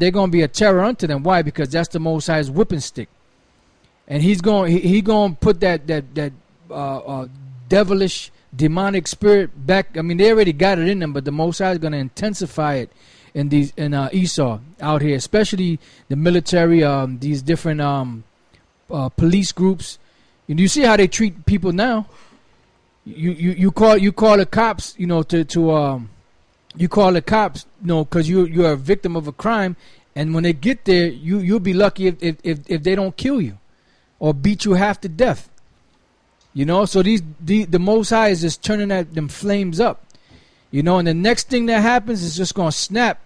they're going to be a terror unto them. Why? Because that's the Most High's whipping stick. And he's going he going to put that devilish, demonic spirit back. I mean, they already got it in them, but the Most High is going to intensify it in Esau out here, especially the military, these different police groups. And you see how they treat people now. You call the cops, you know, you call the cops, you know, because you're a victim of a crime, and when they get there, you'll be lucky if they don't kill you or beat you half to death. You know, so the Most High is just turning them flames up. You know, and the next thing that happens is just gonna snap,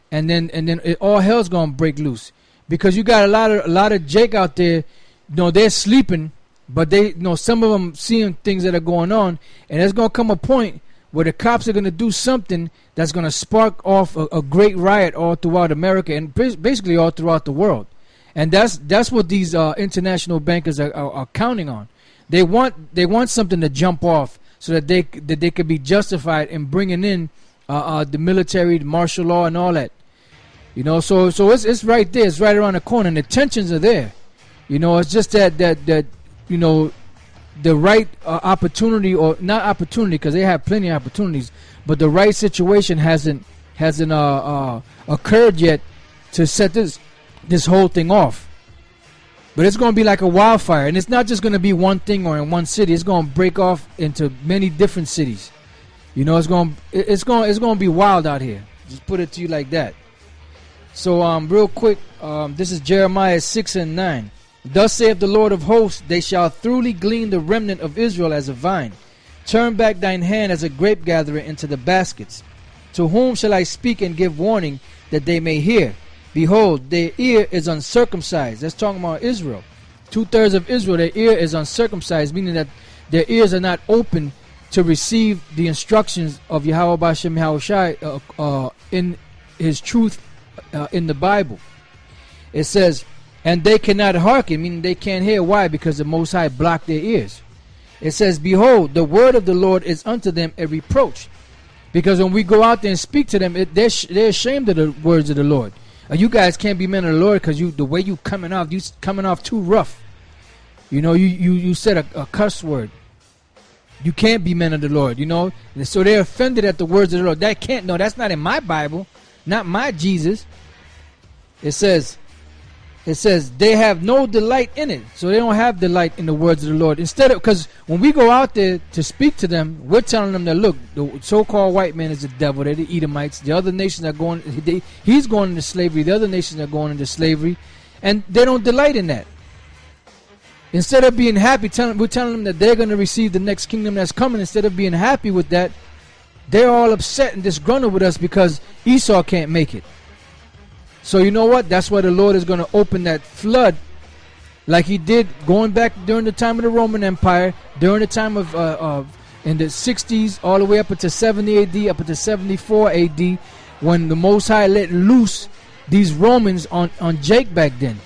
and then all hell's gonna break loose, because you got a lot of Jake out there. You know, they're sleeping, but they, you know, some of them seeing things that are going on, and there's gonna come a point where the cops are gonna do something that's gonna spark off a great riot all throughout America and basically all throughout the world. And that's what these international bankers are counting on. They want something to jump off, so that they could be justified in bringing in the military, the martial law, and all that. You know, so it's right there. It's right around the corner, and the tensions are there. You know, it's just that you know, the right opportunity, or not opportunity, because they have plenty of opportunities, but the right situation hasn't occurred yet to set this whole thing off. But it's going to be like a wildfire, and it's not just going to be one thing or in one city. It's going to break off into many different cities. You know, it's going to be wild out here. Just put it to you like that. So real quick, this is Jeremiah 6:9. Thus saith the Lord of hosts, they shall thoroughly glean the remnant of Israel as a vine. Turn back thine hand as a grape gatherer into the baskets. To whom shall I speak and give warning, that they may hear? Behold, their ear is uncircumcised. That's talking about Israel. 2/3 of Israel, their ear is uncircumcised, meaning that their ears are not open to receive the instructions of Yahweh Bashem Yahushai in his truth in the Bible. It says, and they cannot hearken, meaning they can't hear. Why? Because the Most High blocked their ears. It says, behold, the word of the Lord is unto them a reproach. Because when we go out there and speak to them, they're ashamed of the words of the Lord. You guys can't be men of the Lord because the way you coming off too rough. You know, you said a cuss word. You can't be men of the Lord, you know. And so they're offended at the words of the Lord. That's not in my Bible, not my Jesus. It says they have no delight in it. So they don't have delight in the words of the Lord. Because when we go out there to speak to them, we're telling them that, look, the so-called white man is the devil. They're the Edomites. The other nations are he's going into slavery. The other nations are going into slavery. And they don't delight in that. Instead of being happy, we're telling them that they're going to receive the next kingdom that's coming. Instead of being happy with that, they're all upset and disgruntled with us because Esau can't make it. So you know what? That's why the Lord is going to open that flood, like He did going back during the time of the Roman Empire, during the time of in the 60s, all the way up into 70 A.D., up into 74 A.D., when the Most High let loose these Romans on Jake back then,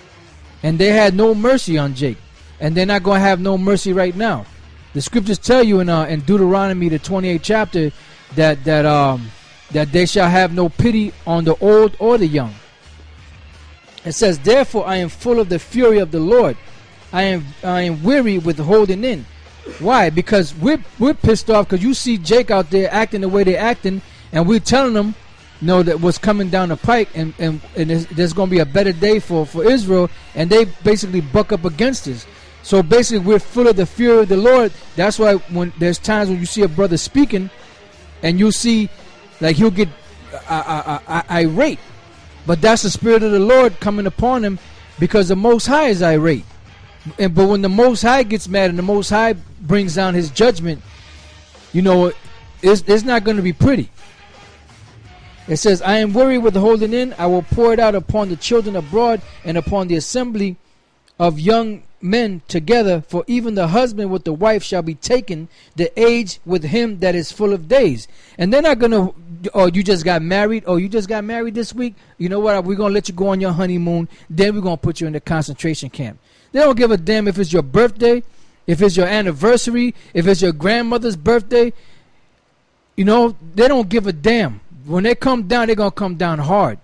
and they had no mercy on Jake, and they're not going to have no mercy right now. The scriptures tell you in Deuteronomy, the 28th chapter, that they shall have no pity on the old or the young. It says, therefore I am full of the fury of the Lord. I am weary with holding in. Why? Because we're pissed off because you see Jake out there acting the way they're acting, and we're telling them, you know, that what's coming down the pike, and there's going to be a better day for Israel, and they basically buck up against us. So basically we're full of the fury of the Lord. That's why when there's times when you see a brother speaking, and you see like he'll get irate. But that's the Spirit of the Lord coming upon him, because the Most High is irate. But when the Most High gets mad and the Most High brings down His judgment, you know, it's not going to be pretty. It says, I am weary with holding in. I will pour it out upon the children abroad and upon the assembly of young men together. For even the husband with the wife shall be taken, the age with him that is full of days. And they're not going to, oh, you just got married. Oh, you just got married this week. You know what? We're going to let you go on your honeymoon. Then we're going to put you in the concentration camp. They don't give a damn if it's your birthday, if it's your anniversary, if it's your grandmother's birthday. You know, they don't give a damn. When they come down, they're going to come down hard.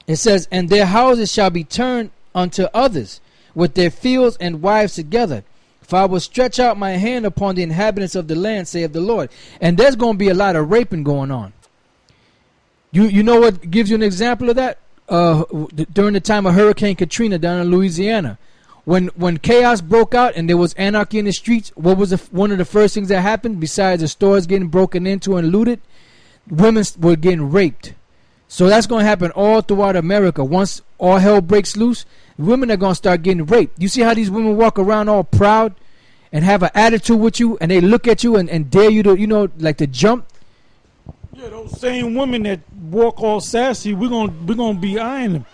It says, and their houses shall be turned unto others, with their fields and wives together. For I will stretch out my hand upon the inhabitants of the land, saith the Lord. And there's going to be a lot of raping going on. You know what gives you an example of that? During the time of Hurricane Katrina down in Louisiana. When chaos broke out and there was anarchy in the streets, what was one of the first things that happened besides the stores getting broken into and looted? Women were getting raped. So that's going to happen all throughout America. Once all hell breaks loose, women are going to start getting raped. You see how these women walk around all proud and have an attitude with you, and they look at you and dare you to, like to jump? Yeah, those same women that walk all sassy, we're gonna be eyeing them.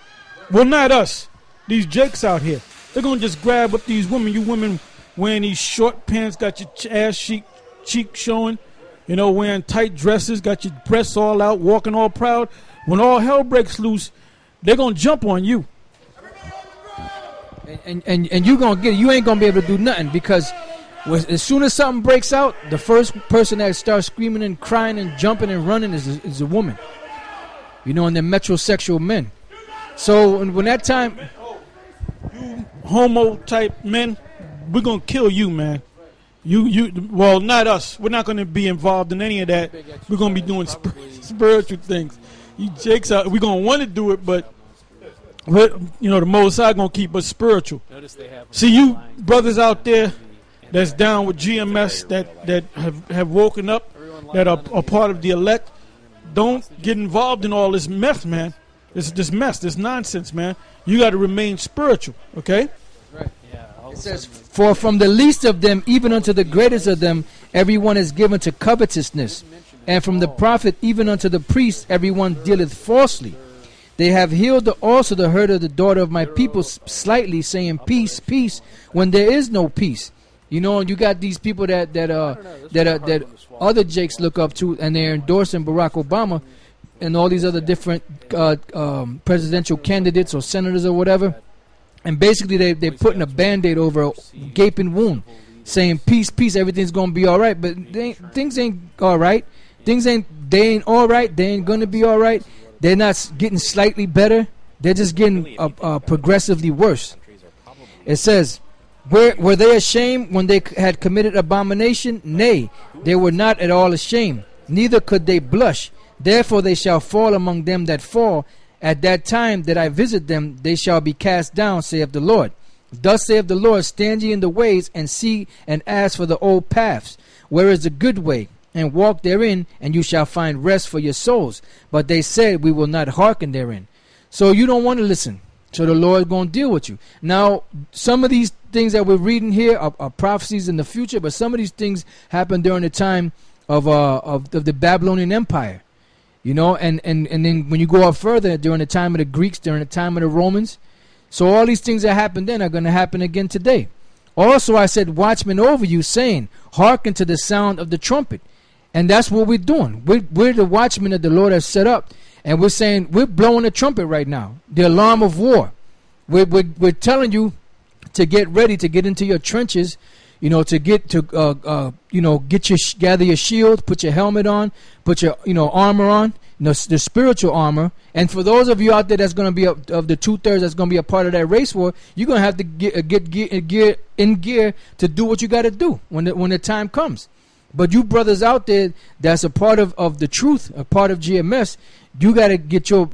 Well, not us. These jakes out here. They're going to just grab up these women. You women wearing these short pants, got your ass cheek showing, wearing tight dresses, got your breasts all out, walking all proud. When all hell breaks loose, they're going to jump on you. And you're going to get it. You ain't going to be able to do nothing because as soon as something breaks out, the first person that starts screaming and crying and jumping and running is a woman. And they're metrosexual men. So when that time... You homo type men, we're gonna kill you, man. Well, not us. We're not gonna be involved in any of that. We're gonna be doing spiritual things. You jakes out. We're gonna want to do it, but the Most High gonna keep us spiritual. See, you brothers out there that's down with GMS that have woken up, that are a part of the elect. Don't get involved in all this mess, man. This mess, this nonsense, man. You got to remain spiritual, okay? Right. Yeah. It says, for from the least of them, even unto the greatest of them, everyone is given to covetousness. And from the prophet, even unto the priest, everyone dealeth falsely. They have healed also the hurt of the daughter of my people slightly, saying, peace, peace, when there is no peace. And you got these people that other jakes look up to, and they're endorsing Barack Obama and all these other different presidential candidates or senators or whatever. And basically they're putting a Band-Aid over a gaping wound, saying peace, peace, everything's going to be all right. But things ain't all right. They ain't all right. They ain't going to be all right. They're not getting slightly better. They're just getting progressively worse. It says, were they ashamed when they had committed abomination? Nay, they were not at all ashamed, neither could they blush. Therefore they shall fall among them that fall. At that time that I visit them, they shall be cast down, saith the Lord. Thus saith the Lord, stand ye in the ways, and see and ask for the old paths, where is the good way, and walk therein, and you shall find rest for your souls. But they said, we will not hearken therein. So you don't want to listen. So the Lord is going to deal with you. Now, some of these things that we're reading here are prophecies in the future, but some of these things happened during the time of the Babylonian Empire. And then when you go up further, during the time of the Greeks, during the time of the Romans. So all these things that happened then are going to happen again today. Also, I said, watchmen over you, saying, hearken to the sound of the trumpet. And that's what we're doing. We're the watchmen that the Lord has set up. And we're saying, we're blowing the trumpet right now, the alarm of war. We're telling you to get ready, to get into your trenches, gather your shield, put your helmet on, put your armor on, the spiritual armor. And for those of you out there that's going to be of the 2/3 that's going to be a part of that race war, you're going to have to get in gear to do what you got to do when the time comes. But you brothers out there that's a part of the truth, a part of GMS, you got to get your